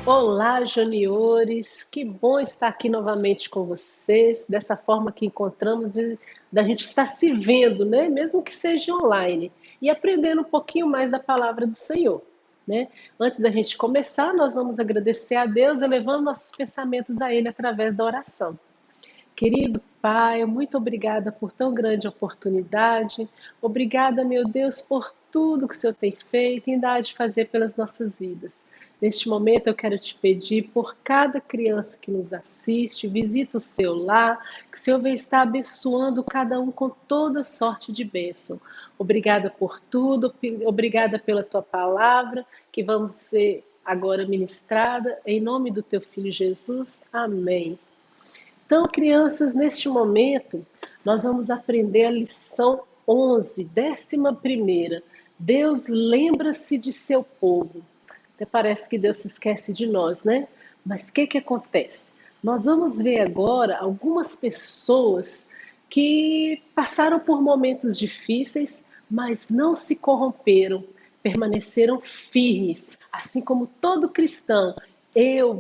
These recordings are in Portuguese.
Olá, juniores! Que bom estar aqui novamente com vocês, dessa forma que encontramos da gente estar se vendo, né? Mesmo que seja online, e aprendendo um pouquinho mais da palavra do Senhor, né? Antes da gente começar, nós vamos agradecer a Deus, elevando nossos pensamentos a Ele através da oração. Querido Pai, muito obrigada por tão grande oportunidade. Obrigada, meu Deus, por tudo que o Senhor tem feito e ainda há de fazer pelas nossas vidas. Neste momento eu quero te pedir por cada criança que nos assiste, visita o seu lar, que o Senhor venha estar abençoando cada um com toda sorte de bênção. Obrigada por tudo, obrigada pela tua palavra, que vamos ser agora ministrada, em nome do teu filho Jesus. Amém. Então, crianças, neste momento, nós vamos aprender a lição 11, 11ª. Deus lembra-se de seu povo. Até parece que Deus se esquece de nós, né? Mas o que acontece? Nós vamos ver agora algumas pessoas que passaram por momentos difíceis, mas não se corromperam, permaneceram firmes, assim como todo cristão,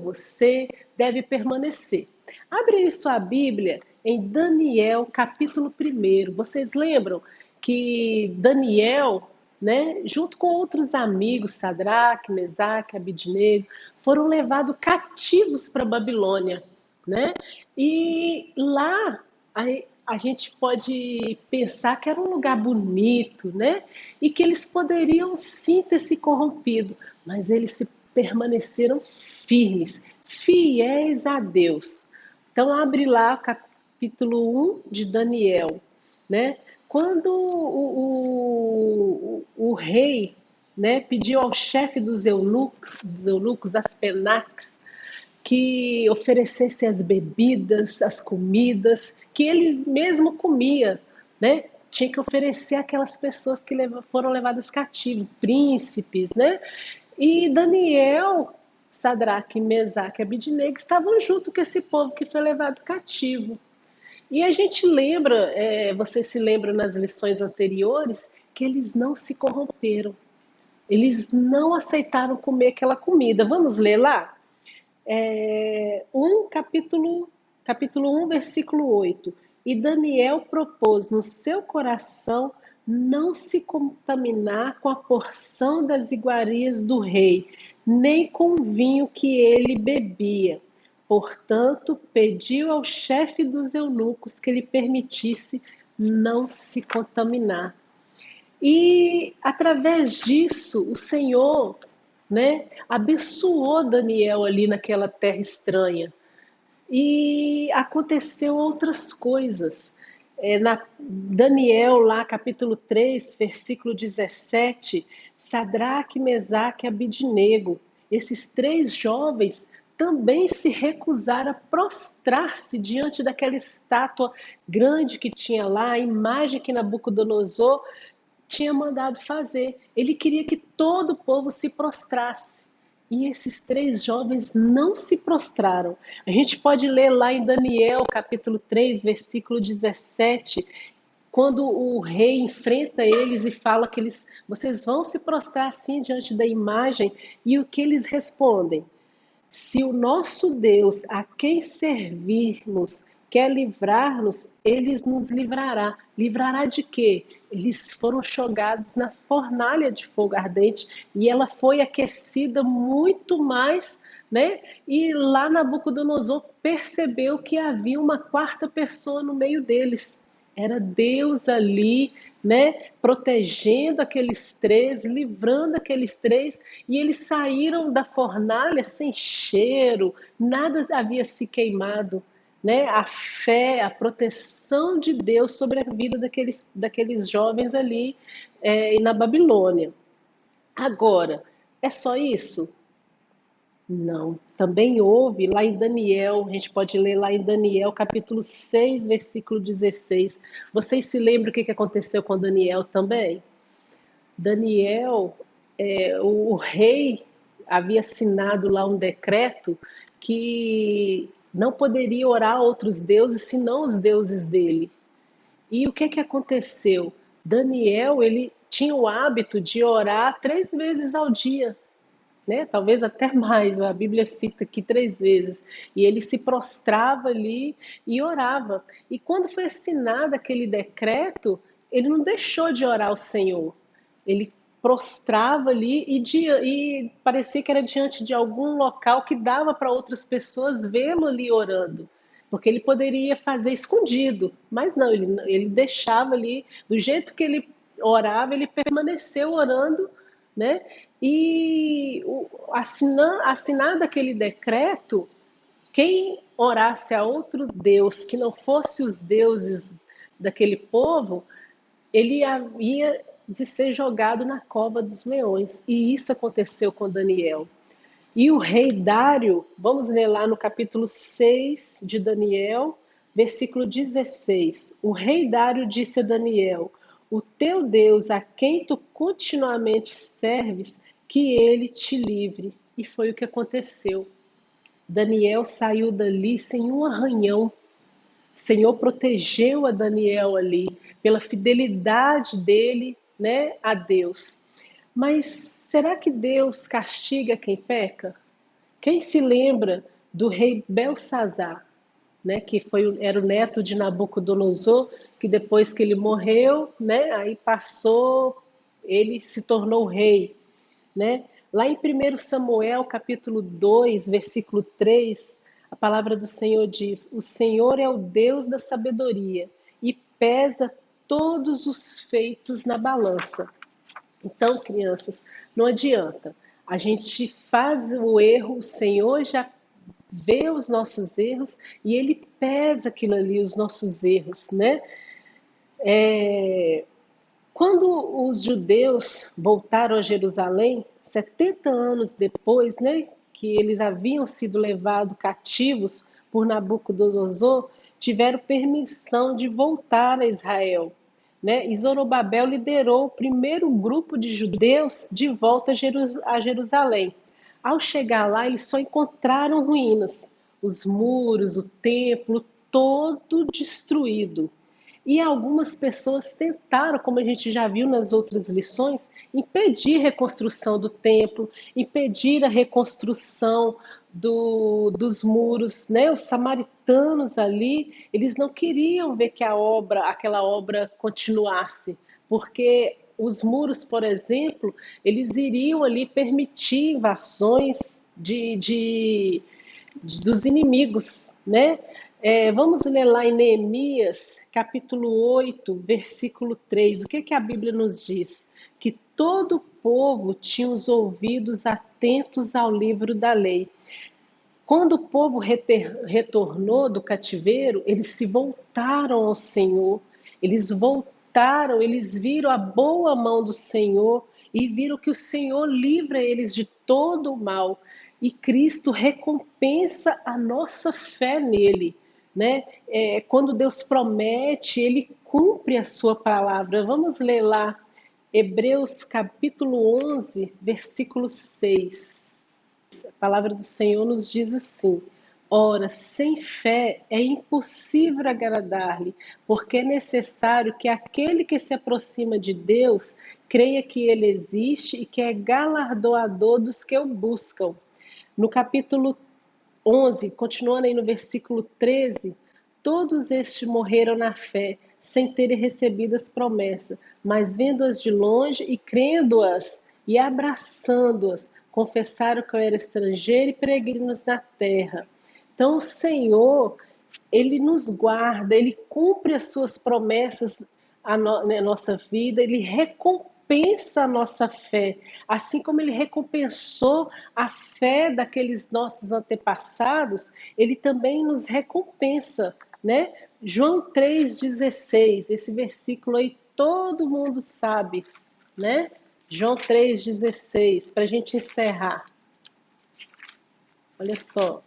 você deve permanecer. Abre aí sua Bíblia em Daniel, capítulo 1. Vocês lembram que Daniel, né, junto com outros amigos, Sadraque, Mesaque, Abidnego, foram levados cativos para a Babilônia, né? E lá a gente pode pensar que era um lugar bonito, né? E que eles poderiam sim ter se corrompido, mas eles se permaneceram firmes, fiéis a Deus. Então abre lá o capítulo 1 de Daniel, né? Quando o rei, né, pediu ao chefe dos eunucos, as penaques, que oferecesse as bebidas, as comidas, que ele mesmo comia, né? Tinha que oferecer aquelas pessoas que foram levadas cativos, príncipes, né? E Daniel, Sadraque, Mesaque e Abidnego estavam junto com esse povo que foi levado cativo. E a gente lembra, você se lembra nas lições anteriores, que eles não se corromperam. Eles não aceitaram comer aquela comida. Vamos ler lá? Capítulo 1, versículo 8. E Daniel propôs no seu coração não se contaminar com a porção das iguarias do rei, nem com o vinho que ele bebia. Portanto, pediu ao chefe dos eunucos que lhe permitisse não se contaminar. E através disso, o Senhor, né, abençoou Daniel ali naquela terra estranha. E aconteceu outras coisas. Na Daniel, lá, capítulo 3, versículo 17, Sadraque, Mesaque e Abidnego, esses três jovens também se recusaram a prostrar-se diante daquela estátua grande que tinha lá, a imagem que Nabucodonosor tinha mandado fazer. Ele queria que todo o povo se prostrasse. E esses três jovens não se prostraram. A gente pode ler lá em Daniel, capítulo 3, versículo 17, quando o rei enfrenta eles e fala que vocês vão se prostrar assim diante da imagem, e o que eles respondem? Se o nosso Deus, a quem servirmos, quer livrar-nos, ele nos livrará. Livrará de quê? Eles foram jogados na fornalha de fogo ardente e ela foi aquecida muito mais, né? E lá Nabucodonosor percebeu que havia uma quarta pessoa no meio deles. Era Deus ali, né, protegendo aqueles três, livrando aqueles três, e eles saíram da fornalha sem cheiro, nada havia se queimado, né? A fé, a proteção de Deus sobre a vida daqueles jovens ali na Babilônia. Agora, é só isso? Não. Também houve lá em Daniel, a gente pode ler lá em Daniel, capítulo 6, versículo 16. Vocês se lembram o que aconteceu com Daniel também? Daniel, o rei havia assinado lá um decreto que não poderia orar a outros deuses senão os deuses dele. E o que aconteceu? Daniel, ele tinha o hábito de orar 3 vezes ao dia. né? Talvez até mais, a Bíblia cita aqui 3 vezes. E ele se prostrava ali e orava. E quando foi assinado aquele decreto, ele não deixou de orar ao Senhor. Ele prostrava ali e parecia que era diante de algum local que dava para outras pessoas vê-lo ali orando. Porque ele poderia fazer escondido, mas não, ele deixava ali, do jeito que ele orava, ele permaneceu orando, né? E assinado aquele decreto, quem orasse a outro Deus que não fosse os deuses daquele povo, ele havia de ser jogado na cova dos leões. E isso aconteceu com Daniel. E o rei Dário, vamos ler lá no capítulo 6 de Daniel, versículo 16. O rei Dário disse a Daniel: o teu Deus, a quem tu continuamente serves, que ele te livre. E foi o que aconteceu. Daniel saiu dali sem um arranhão. O Senhor protegeu a Daniel ali pela fidelidade dele, né, a Deus. Mas será que Deus castiga quem peca? Quem se lembra do rei Belsazar, né, que era o neto de Nabucodonosor, que depois que ele morreu, né, aí passou, ele se tornou rei, né? Lá em 1 Samuel, capítulo 2, versículo 3, a palavra do Senhor diz: o Senhor é o Deus da sabedoria e pesa todos os feitos na balança. Então, crianças, não adianta. A gente faz o erro, o Senhor já vê os nossos erros e ele pesa aquilo ali, os nossos erros, né? Quando os judeus voltaram a Jerusalém, 70 anos depois, né, que eles haviam sido levados cativos por Nabucodonosor, tiveram permissão de voltar a Israel, né? E Zorobabel liderou o primeiro grupo de judeus de volta a Jerusalém. Ao chegar lá, eles só encontraram ruínas, os muros, o templo, todo destruído. E algumas pessoas tentaram, como a gente já viu nas outras lições, impedir a reconstrução do templo, impedir a reconstrução dos muros, né? Os samaritanos ali, eles não queriam ver que aquela obra continuasse, porque os muros, por exemplo, eles iriam ali permitir invasões dos inimigos, né? Vamos ler lá em Neemias, capítulo 8, versículo 3. O que, que a Bíblia nos diz? Que todo o povo tinha os ouvidos atentos ao livro da lei. Quando o povo retornou do cativeiro, eles se voltaram ao Senhor, eles voltaram, eles viram a boa mão do Senhor e viram que o Senhor livra eles de todo o mal. E Cristo recompensa a nossa fé nele, né? Quando Deus promete, ele cumpre a sua palavra. Vamos ler lá, Hebreus capítulo 11, versículo 6. A palavra do Senhor nos diz assim: ora, sem fé é impossível agradar-lhe, porque é necessário que aquele que se aproxima de Deus creia que ele existe e que é galardoador dos que o buscam. No capítulo 11, continuando aí no versículo 13, todos estes morreram na fé, sem terem recebido as promessas, mas vendo-as de longe e crendo-as e abraçando-as, confessaram que eu era estrangeiro e peregrinos na terra. Então o Senhor, ele nos guarda, ele cumpre as suas promessas na nossa vida, ele recompensa a nossa fé, assim como ele recompensou a fé daqueles nossos antepassados, ele também nos recompensa, né? João 3,16, esse versículo aí todo mundo sabe, né? João 3,16, para a gente encerrar. Olha só.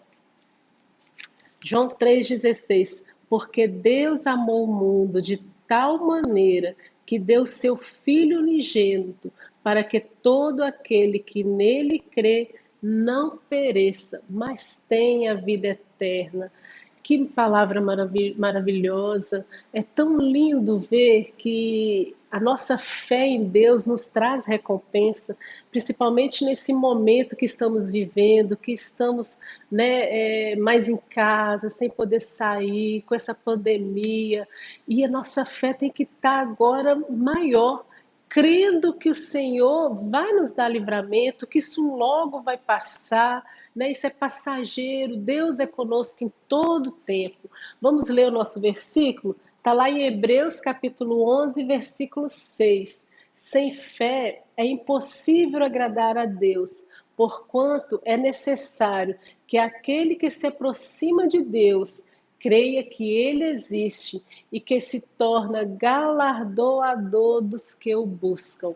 João 3,16. Porque Deus amou o mundo de tal maneira que deu seu Filho unigênito, para que todo aquele que nele crê não pereça, mas tenha vida eterna. Que palavra maravilhosa. É tão lindo ver que a nossa fé em Deus nos traz recompensa, principalmente nesse momento que estamos vivendo, que estamos, né, mais em casa, sem poder sair, com essa pandemia. E a nossa fé tem que estar agora maior, crendo que o Senhor vai nos dar livramento, que isso logo vai passar, né? Isso é passageiro, Deus é conosco em todo o tempo. Vamos ler o nosso versículo? Está lá em Hebreus capítulo 11, versículo 6. Sem fé é impossível agradar a Deus, porquanto é necessário que aquele que se aproxima de Deus creia que Ele existe e que se torna galardoador dos que o buscam.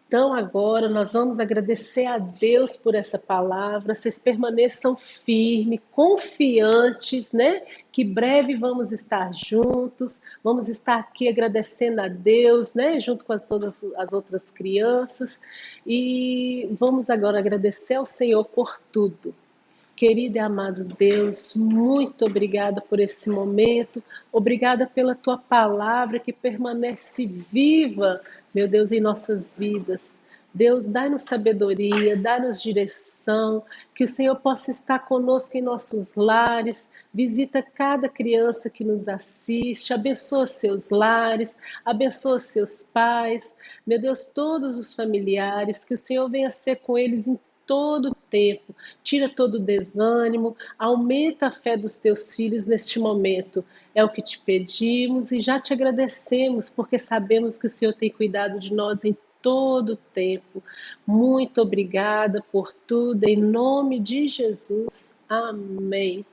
Então, agora nós vamos agradecer a Deus por essa palavra. Vocês permaneçam firmes, confiantes, né? Que breve vamos estar juntos. Vamos estar aqui agradecendo a Deus, né? Junto com todas as outras crianças. E vamos agora agradecer ao Senhor por tudo. Querido e amado Deus, muito obrigada por esse momento, obrigada pela tua palavra que permanece viva, meu Deus, em nossas vidas. Deus, dá-nos sabedoria, dá-nos direção, que o Senhor possa estar conosco em nossos lares, visita cada criança que nos assiste, abençoa seus lares, abençoa seus pais, meu Deus, todos os familiares, que o Senhor venha ser com eles em todo o tempo, tira todo o desânimo, aumenta a fé dos teus filhos neste momento. É o que te pedimos e já te agradecemos, porque sabemos que o Senhor tem cuidado de nós em todo o tempo. Muito obrigada por tudo, em nome de Jesus. Amém.